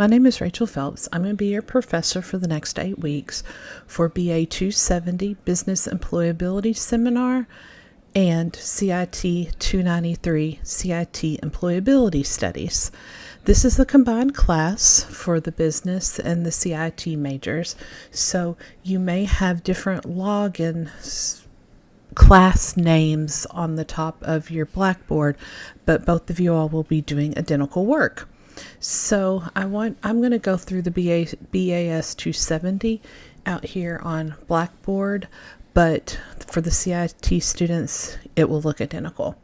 My name is Rachel Phelps. I'm going to be your professor for the next 8 weeks for BA 270 Business Employability Seminar and CIT 293 CIT Employability Studies. This is the combined class for the business and the CIT majors, so you may have different login class names on the top of your Blackboard, but both of you all will be doing identical work. So I'm going to go through the BAS 270 out here on Blackboard, but for the CIT students, it will look identical.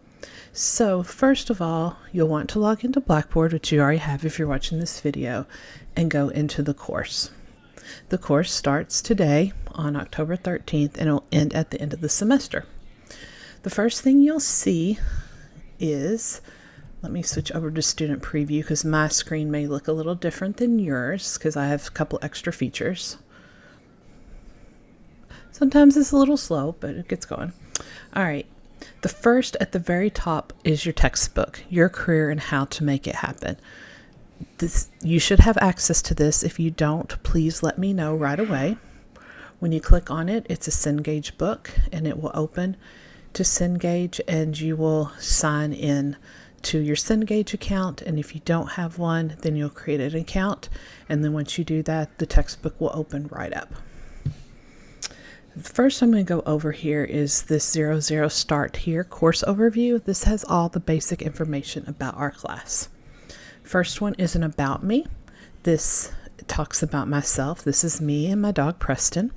So first of all, you'll want to log into Blackboard, which you already have if you're watching this video, and go into the course. The course starts today on October 13th and it'll end at the end of the semester. The first thing you'll see is, let me switch over to student preview because my screen may look a little different than yours because I have a couple extra features. Sometimes it's a little slow, but it gets going. All right. The first at the very top is your textbook, Your Career and How to Make It Happen. You should have access to this. If you don't, please let me know right away. When you click on it, it's a Cengage book and it will open to Cengage and you will sign in to your Cengage account. And if you don't have one, then you'll create an account. And then once you do that, the textbook will open right up. First, I'm going to go over here is this 00 Start Here course overview. This has all the basic information about our class. First one is an About Me. This talks about myself. This is me and my dog Preston.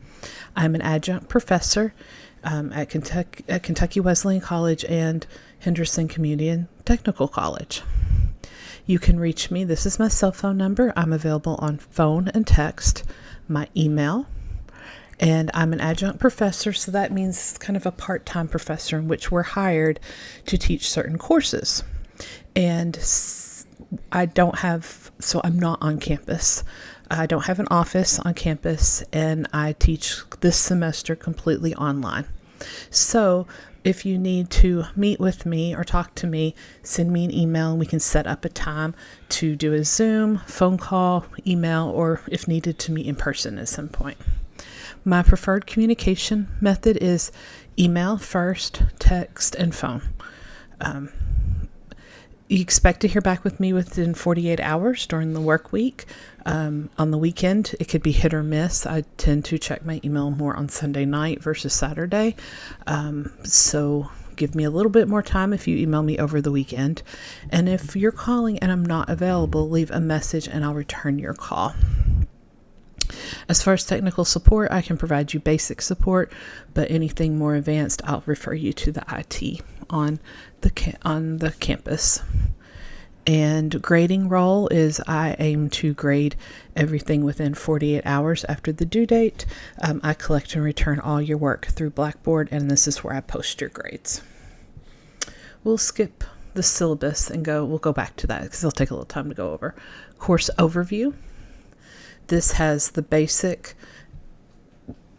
I'm an adjunct professor at Kentucky Wesleyan College and Henderson Community and Technical College. You can reach me. This is my cell phone number. I'm available on phone and text, my email, and I'm an adjunct professor, so that means kind of a part-time professor in which we're hired to teach certain courses. And I'm not on campus. I don't have an office on campus, and I teach this semester completely online. So if you need to meet with me or talk to me, send me an email and we can set up a time to do a Zoom, phone call, email, or if needed to meet in person at some point. My preferred communication method is email first, text, and phone. You expect to hear back with me within 48 hours during the work week. On the weekend, it could be hit or miss. I tend to check my email more on Sunday night versus Saturday. So give me a little bit more time if you email me over the weekend. And if you're calling and I'm not available, leave a message and I'll return your call. As far as technical support, I can provide you basic support, but anything more advanced, I'll refer you to the IT on the campus. And grading role is I aim to grade everything within 48 hours after the due date. I collect and return all your work through Blackboard, and this is where I post your grades. We'll skip the syllabus and we'll go back to that because it'll take a little time to go over. Course overview. This has the basic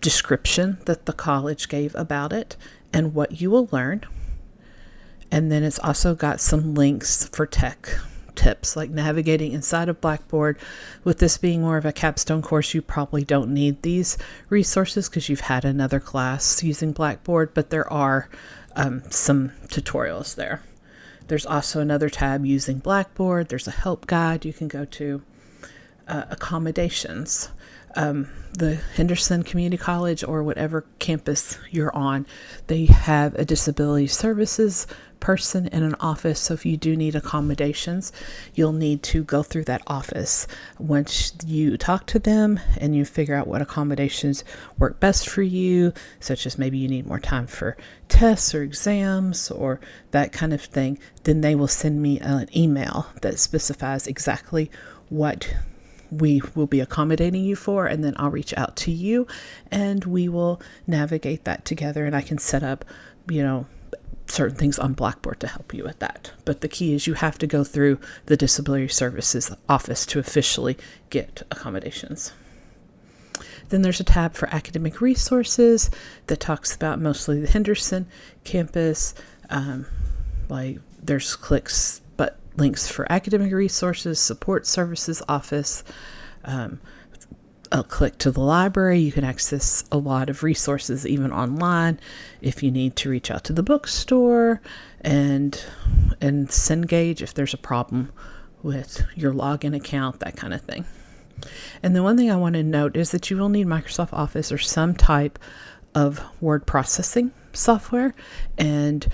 description that the college gave about it and what you will learn. And then it's also got some links for tech tips like navigating inside of Blackboard. With this being more of a capstone course, you probably don't need these resources because you've had another class using Blackboard, but there are some tutorials there. There's also another tab using Blackboard. There's a help guide you can go to. Accommodations. The Henderson Community College or whatever campus you're on, they have a disability services person in an office. So if you do need accommodations, you'll need to go through that office. Once you talk to them and you figure out what accommodations work best for you, such as maybe you need more time for tests or exams or that kind of thing, then they will send me an email that specifies exactly what we will be accommodating you for, and then I'll reach out to you and we will navigate that together, and I can set up, certain things on Blackboard to help you with that. But the key is you have to go through the Disability Services office to officially get accommodations. Then there's a tab for academic resources that talks about mostly the Henderson campus. There's clicks, but links for academic resources, support services office, a click to the library. You can access a lot of resources even online if you need to reach out to the bookstore, and Cengage if there's a problem with your login account, that kind of thing. And the one thing I want to note is that you will need Microsoft Office or some type of word processing software. And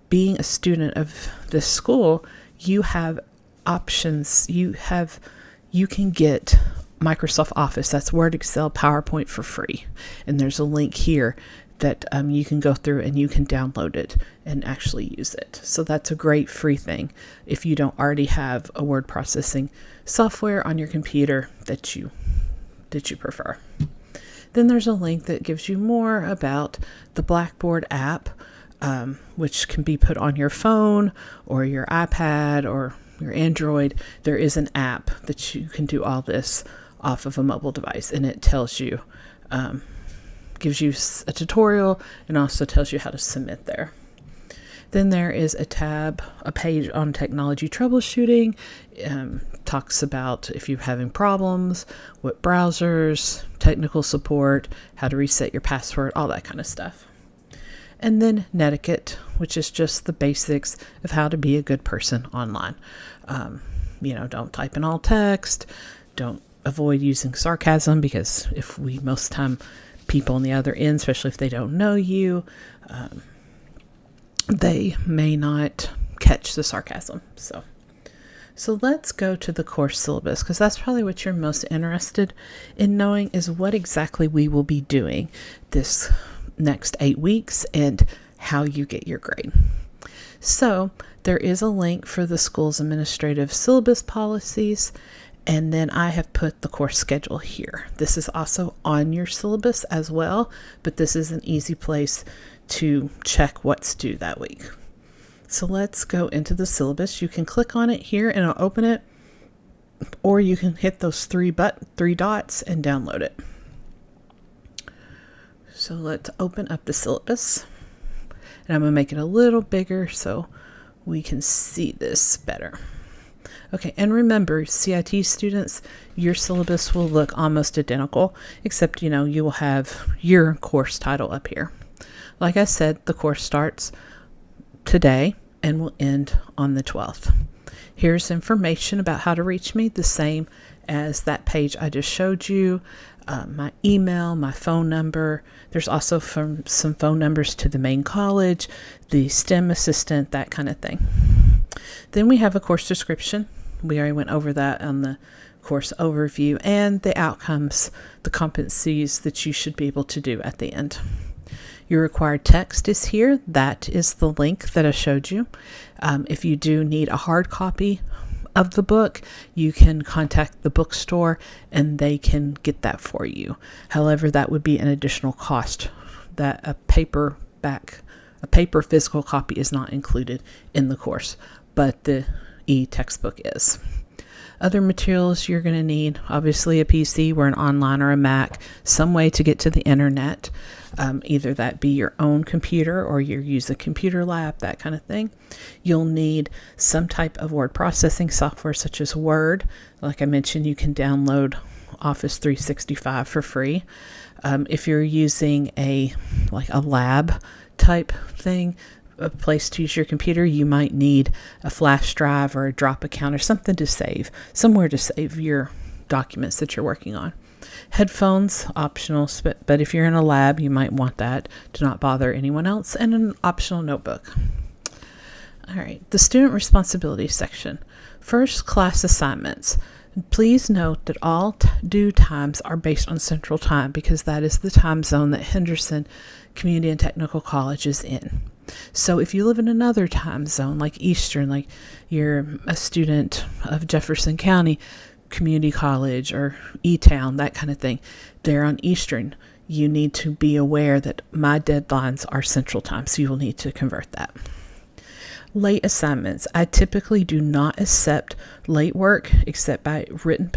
being a student of this school, you have options. You can get Microsoft Office, that's Word, Excel, PowerPoint, for free. And there's a link here that you can go through and you can download it and actually use it. So that's a great free thing if you don't already have a word processing software on your computer that you prefer. Then there's a link that gives you more about the Blackboard app, which can be put on your phone or your iPad or your Android. There is an app that you can do all this off of a mobile device, and it tells you, gives you a tutorial, and also tells you how to submit there. Then there is a page on technology troubleshooting. Talks about if you're having problems, what browsers, technical support, how to reset your password, all that kind of stuff. And then Netiquette, which is just the basics of how to be a good person online. Don't type in all text, don't avoid using sarcasm, because most time people on the other end, especially if they don't know you, they may not catch the sarcasm. So let's go to the course syllabus, because that's probably what you're most interested in knowing, is what exactly we will be doing this next 8 weeks and how you get your grade. So there is a link for the school's administrative syllabus policies, and then I have put the course schedule here. This is also on your syllabus as well, but this is an easy place to check what's due that week. So let's go into the syllabus. You can click on it here and it'll open it, or you can hit those three dots and download it. So let's open up the syllabus, and I'm going to make it a little bigger so we can see this better. Okay, and remember, CIT students, your syllabus will look almost identical, except, you will have your course title up here. Like I said, the course starts today and will end on the 12th. Here's information about how to reach me, the same as that page I just showed you. My email, my phone number. There's also some phone numbers to the main college, the STEM assistant, that kind of thing. Then we have a course description. We already went over that on the course overview, and the outcomes, the competencies that you should be able to do at the end. Your required text is here. That is the link that I showed you. If you do need a hard copy of the book, you can contact the bookstore and they can get that for you. However, that would be an additional cost. That a paper physical copy is not included in the course, but the e-textbook is. Other materials you're going to need, obviously a PC or an online or a Mac, some way to get to the internet, either that be your own computer or you use a computer lab, that kind of thing. You'll need some type of word processing software such as Word. Like I mentioned, you can download Office 365 for free. If you're using a lab type thing, a place to use your computer, you might need a flash drive or a drop account or something to save, somewhere to save your documents that you're working on. Headphones, optional, but if you're in a lab, you might want that to not bother anyone else, and an optional notebook. All right, the student responsibility section. First, class assignments. Please note that all due times are based on Central Time, because that is the time zone that Henderson Community and Technical College is in. So if you live in another time zone, like Eastern, like you're a student of Jefferson County Community College or E-Town, that kind of thing, they're on Eastern, you need to be aware that my deadlines are Central Time, so you will need to convert that. Late assignments. I typically do not accept late work except by written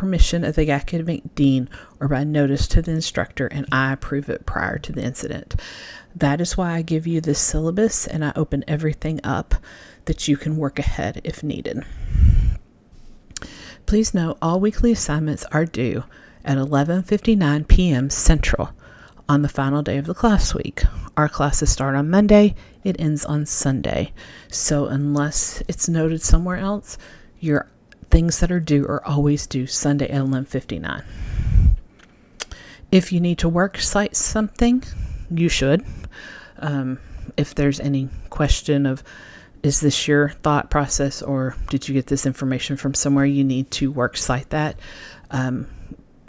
permission of the academic dean or by notice to the instructor, and I approve it prior to the incident. That is why I give you this syllabus and I open everything up that you can work ahead if needed. Please note all weekly assignments are due at 11:59 p.m. Central on the final day of the class week. Our classes start on Monday, it ends on Sunday. So unless it's noted somewhere else, your things that are due are always due Sunday at 11:59. If you need to work cite something, you should. If there's any question of, is this your thought process or did you get this information from somewhere, you need to work cite that.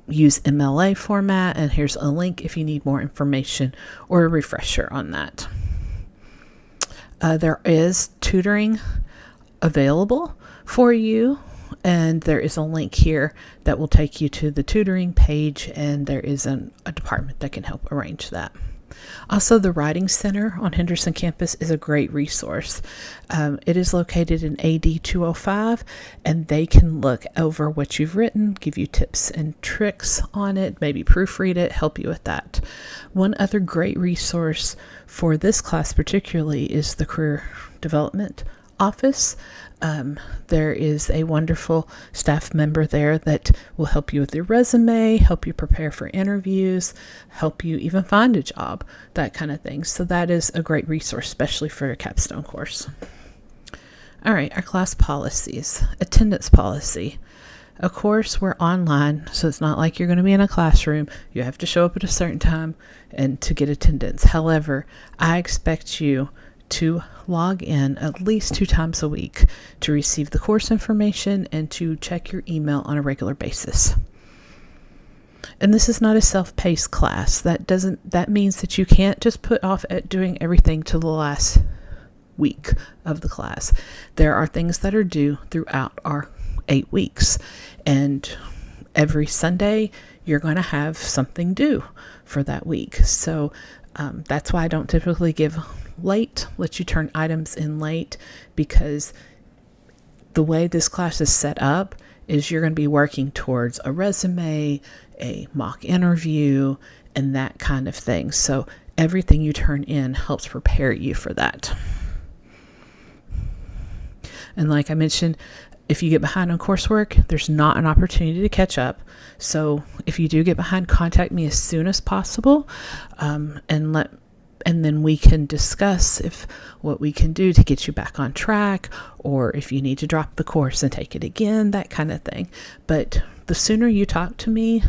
Use MLA format, and here's a link if you need more information or a refresher on that. There is tutoring available for you, and there is a link here that will take you to the tutoring page, and there is a department that can help arrange that. Also, the Writing Center on Henderson campus is a great resource. It is located in AD 205, and they can look over what you've written, give you tips and tricks on it, maybe proofread it, help you with that. One other great resource for this class particularly is the Career Development Office. There is a wonderful staff member there that will help you with your resume, help you prepare for interviews, help you even find a job, that kind of thing. So that is a great resource, especially for your capstone course. All right, our class policies. Attendance policy. Of course, we're online, so it's not like you're going to be in a classroom. You have to show up at a certain time and to get attendance. However, I expect you to log in at least 2 times a week to receive the course information and to check your email on a regular basis. And this is not a self-paced class. That means that you can't just put off at doing everything to the last week of the class. There are things that are due throughout our 8 weeks, and every Sunday you're going to have something due for that week. So that's why I don't typically give let you turn items in late, because the way this class is set up is you're going to be working towards a resume, a mock interview, and that kind of thing. So everything you turn in helps prepare you for that. And like I mentioned, if you get behind on coursework, there's not an opportunity to catch up. So if you do get behind, contact me as soon as possible, and then we can discuss what we can do to get you back on track, or if you need to drop the course and take it again, that kind of thing. But the sooner you talk to me,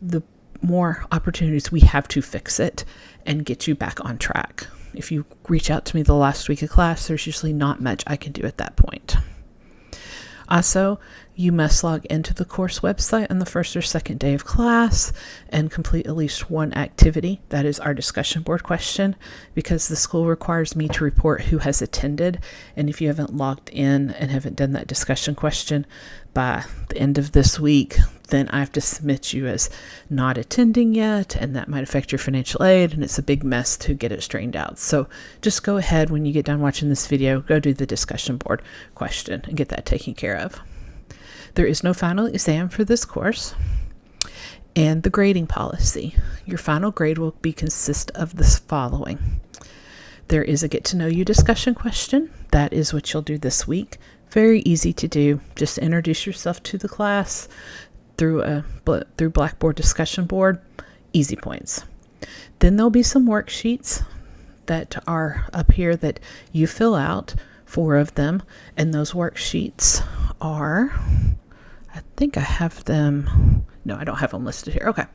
the more opportunities we have to fix it and get you back on track. If you reach out to me the last week of class, there's usually not much I can do at that point. Also, you must log into the course website on the first or second day of class and complete at least one activity. That is our discussion board question, because the school requires me to report who has attended. And if you haven't logged in and haven't done that discussion question by the end of this week, then I have to submit you as not attending yet, and that might affect your financial aid, and it's a big mess to get it straightened out. So just go ahead, when you get done watching this video, go do the discussion board question and get that taken care of. There is no final exam for this course. And the grading policy. Your final grade will consist of the following. There is a get to know you discussion question. That is what you'll do this week. Very easy to do. Just introduce yourself to the class through Blackboard discussion board. Easy points. Then there'll be some worksheets that are up here that you fill out, 4 of them, and those worksheets are, I think I have them, no, I don't have them listed here. Okay.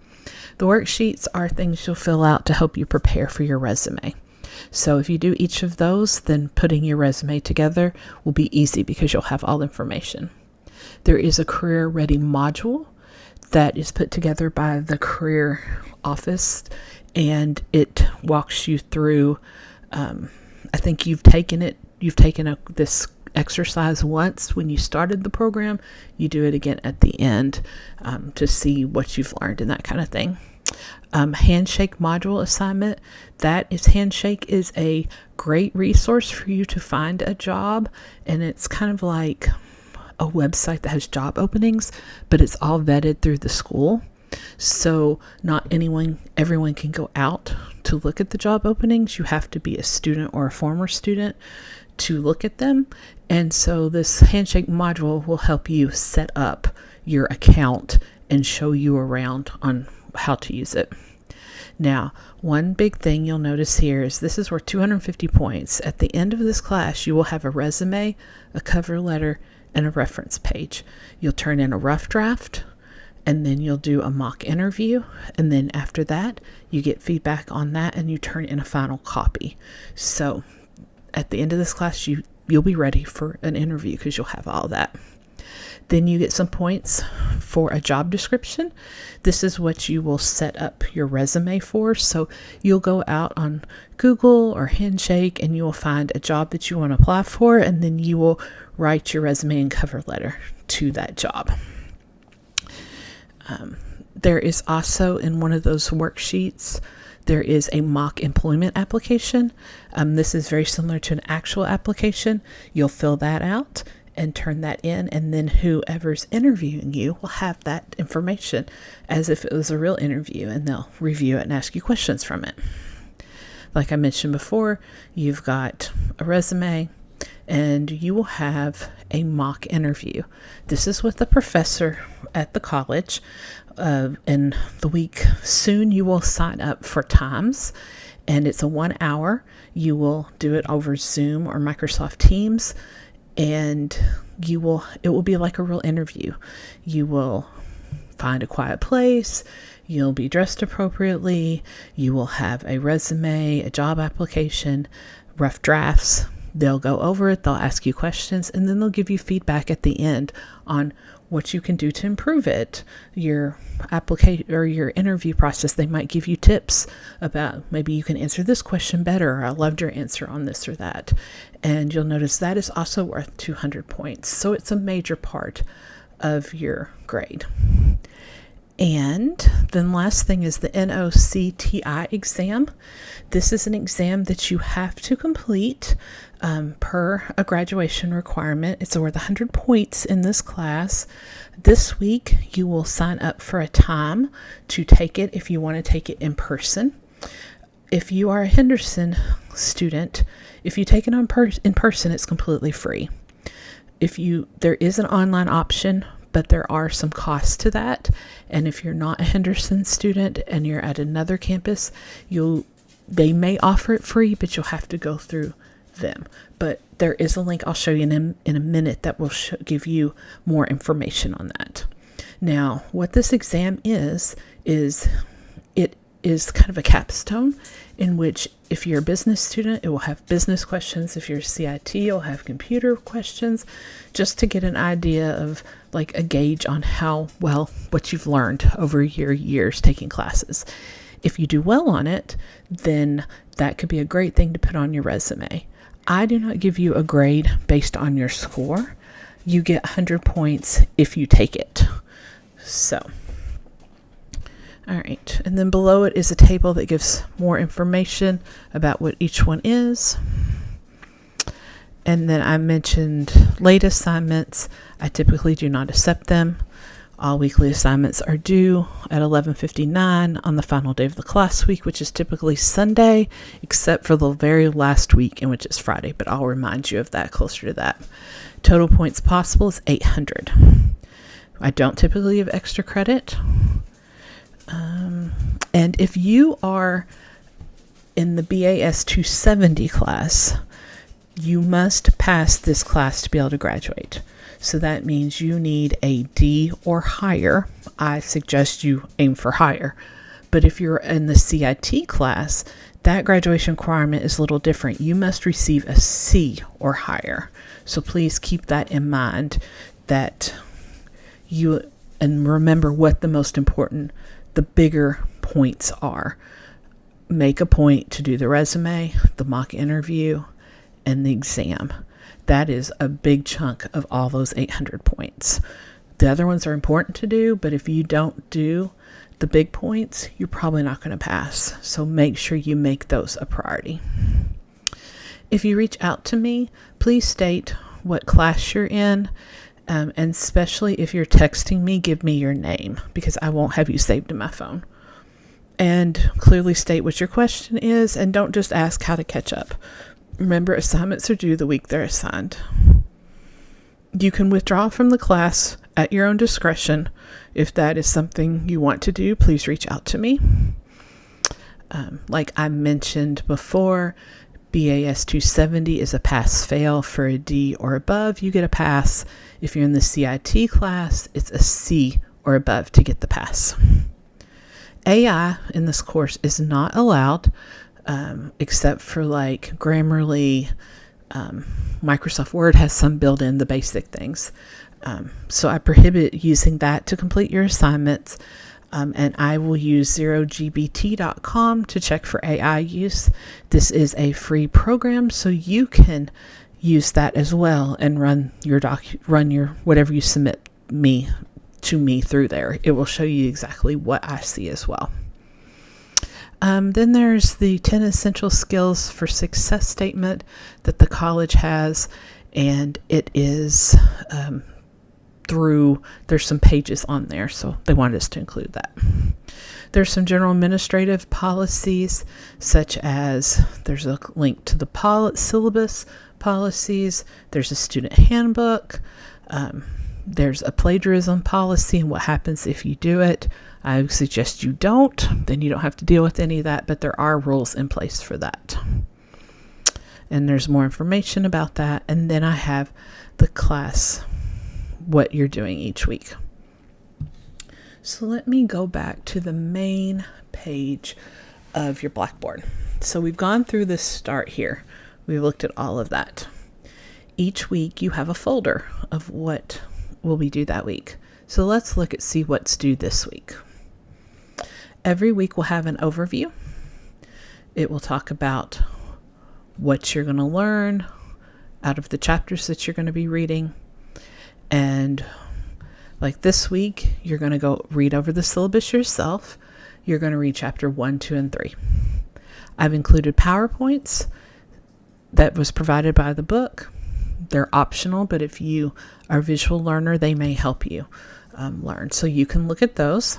The worksheets are things you'll fill out to help you prepare for your resume. So if you do each of those, then putting your resume together will be easy because you'll have all the information. There is a career ready module that is put together by the career office, and it walks you through, I think you've taken this exercise once when you started the program. You do it again at the end to see what you've learned and that kind of thing. Handshake module assignment. Handshake is a great resource for you to find a job, and it's kind of like a website that has job openings, but it's all vetted through the school. So not everyone can go out to look at the job openings. You have to be a student or a former student to look at them. And so this Handshake module will help you set up your account and show you around on how to use it. Now, one big thing you'll notice here is this is worth 250 points. At the end of this class, you will have a resume, a cover letter, and a reference page. You'll turn in a rough draft, and then you'll do a mock interview. And then after that, you get feedback on that and you turn in a final copy. So at the end of this class, you'll be ready for an interview because you'll have all that. Then you get some points for a job description. This is what you will set up your resume for. So you'll go out on Google or Handshake and you will find a job that you want to apply for, and then you will write your resume and cover letter to that job. There is also in one of those worksheets, there is a mock employment application. This is very similar to an actual application. You'll fill that out and turn that in, and then whoever's interviewing you will have that information as if it was a real interview, and they'll review it and ask you questions from it. Like I mentioned before, you've got a resume and you will have a mock interview. This is with the professor at the college. In the week soon, you will sign up for times, and it's a 1 hour. You will do it over Zoom or Microsoft Teams, and it will be like a real interview. You will find a quiet place. You'll be dressed appropriately. You will have a resume, a job application, rough drafts. They'll go over it. They'll ask you questions, and then they'll give you feedback at the end on what you can do to improve it. Your application or your interview process, they might give you tips about maybe you can answer this question better, or I loved your answer on this or that. And you'll notice that is also worth 200 points. So it's a major part of your grade. And then last thing is the NOCTI exam. This is an exam that you have to complete per a graduation requirement. It's worth 100 points in this class. This week, you will sign up for a time to take it if you want to take it in person. If you are a Henderson student, if you take it in person, it's completely free. There is an online option, but there are some costs to that. And if you're not a Henderson student and you're at another campus, they may offer it free, but you'll have to go through them. But there is a link I'll show you in a minute that will give you more information on that. Now, what this exam is it is kind of a capstone in which if you're a business student, it will have business questions. If you're a CIT, you'll have computer questions, just to get an idea of like a gauge on how well what you've learned over your years taking classes. If you do well on it, then that could be a great thing to put on your resume. I do not give you a grade based on your score. You get 100 points if you take it. So, all right. And then below it is a table that gives more information about what each one is. And then I mentioned late assignments. I typically do not accept them. All weekly assignments are due at 11:59 on the final day of the class week, which is typically Sunday, except for the very last week, in which is Friday. But I'll remind you of that closer to that. Total points possible is 800. I don't typically give extra credit. And if you are in the BAS 270 class, you must pass this class to be able to graduate. So that means you need a D or higher. I suggest you aim for higher. But if you're in the CIT class, that graduation requirement is a little different. You must receive a C or higher. So please keep that in mind, and remember what the most important, the bigger points are. Make a point to do the resume, the mock interview, and the exam. That is a big chunk of all those 800 points. The other ones are important to do, but if you don't do the big points, you're probably not going to pass. So make sure you make those a priority. If you reach out to me, please state what class you're in And especially if you're texting me, give me your name because I won't have you saved in my phone. And clearly state what your question is, and don't just ask how to catch up. Remember, assignments are due the week they're assigned. You can withdraw from the class at your own discretion. If that is something you want to do, please reach out to me. Like I mentioned before, BAS 270 is a pass-fail. For a D or above, you get a pass. If you're in the CIT class, it's a C or above to get the pass. AI in this course is not allowed, except for like Grammarly. Microsoft Word has some built in, the basic things. So I prohibit using that to complete your assignments. And I will use zerogbt.com to check for AI use. This is a free program, so you can use that as well and run your whatever you submit to me through there. It will show you exactly what I see as well. Then there's the 10 essential skills for success statement that the college has, and it is there's some pages on there, so they wanted us to include that. There's some general administrative policies, such as there's a link to the syllabus policies, there's a student handbook, there's a plagiarism policy and what happens if you do it. I suggest you don't, then you don't have to deal with any of that, but there are rules in place for that. And there's more information about that. And then I have the class, what you're doing each week. So let me go back to the main page of your Blackboard. So we've gone through this start here. We've looked at all of that. Each week you have a folder of what will be due that week. So let's see what's due this week. Every week we'll have an overview. It will talk about what you're going to learn out of the chapters that you're going to be reading. And like this week, you're going to go read over the syllabus yourself. You're going to read chapter 1, 2, and 3. I've included PowerPoints that was provided by the book. They're optional, but if you are a visual learner, they may help you learn. So you can look at those.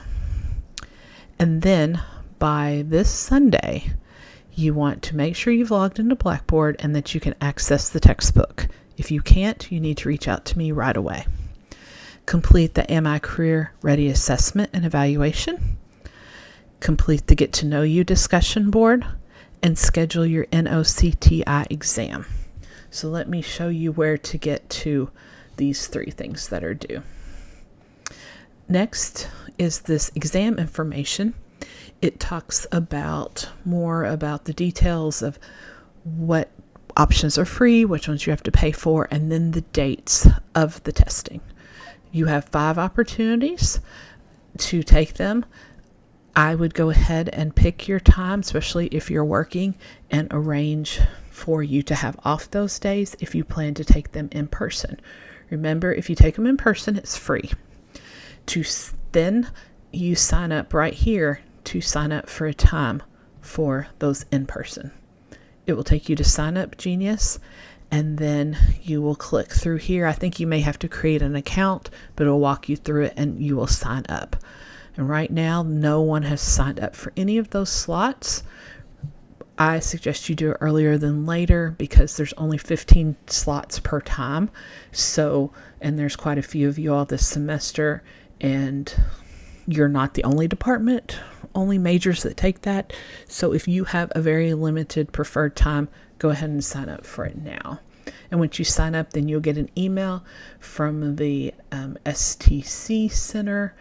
And then by this Sunday, you want to make sure you've logged into Blackboard and that you can access the textbook. If you can't, you need to reach out to me right away. Complete the Am I Career Ready assessment and evaluation. Complete the Get to Know You discussion board and schedule your NOCTI exam. So let me show you where to get to these 3 things that are due. Next is this exam information. It talks more about the details of what options are free, which ones you have to pay for, and then the dates of the testing. You have 5 opportunities to take them. I would go ahead and pick your time, especially if you're working, and arrange for you to have off those days if you plan to take them in person. Remember, if you take them in person, it's free. Then you sign up right here to sign up for a time for those in person. It will take you to Sign Up Genius, and then you will click through here. I think you may have to create an account, but it'll walk you through it and you will sign up. And right now, no one has signed up for any of those slots. I suggest you do it earlier than later because there's only 15 slots per time. And there's quite a few of you all this semester, and you're not the only department, only majors that take that. So if you have a very limited preferred time, go ahead and sign up for it now. And once you sign up, then you'll get an email from the STC Center,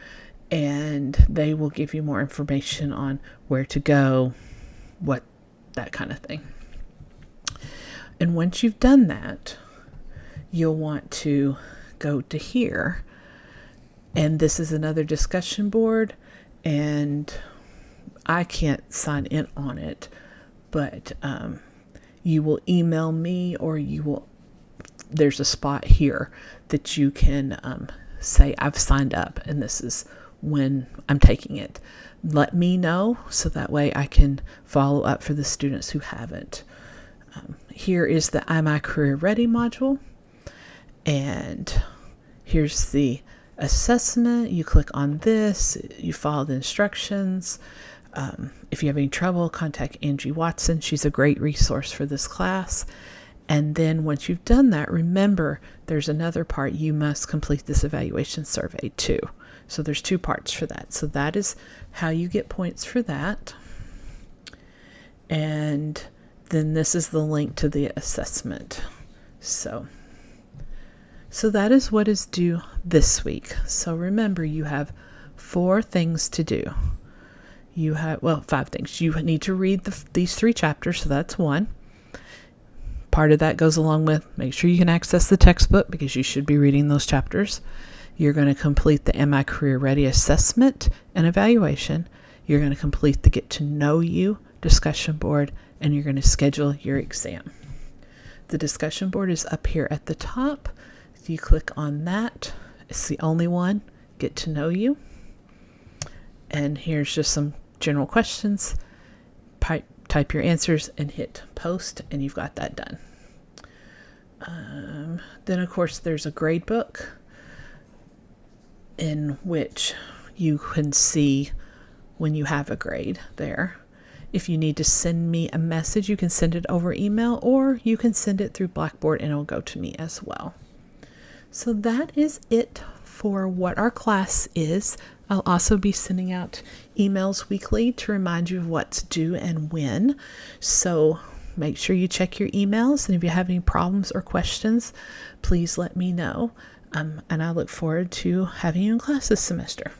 and they will give you more information on where to go, that kind of thing. And once you've done that, you'll want to go to here. And this is another discussion board, and I can't sign in on it, but you will email me, or there's a spot here that you can say, I've signed up, and this is when I'm taking it. Let me know so that way I can follow up for the students who haven't. Here is the Am I Career Ready module, and Here's the assessment. You click on this, you follow the instructions. If you have any trouble, contact Angie Watson. She's a great resource for this class. And then once you've done that, remember there's another part. You must complete this evaluation survey too. So there's 2 parts for that. So that is how you get points for that. And then this is the link to the assessment. So that is what is due this week. So remember, you have 4 things to do. You have, 5 things. You need to read these 3 chapters, so that's 1. Part of that goes along with make sure you can access the textbook because you should be reading those chapters. You're going to complete the Am I Career Ready assessment and evaluation. You're going to complete the Get to Know You discussion board, and you're going to schedule your exam. The discussion board is up here at the top. If you click on that, it's the only one, Get to Know You. And here's just some general questions. Type your answers and hit post, and you've got that done. Then, of course, there's a grade book in which you can see when you have a grade there. If you need to send me a message, you can send it over email, or you can send it through Blackboard and it'll go to me as well. So that is it for what our class is. I'll also be sending out emails weekly to remind you of what's due and when. So make sure you check your emails, and if you have any problems or questions, please let me know. And I look forward to having you in class this semester.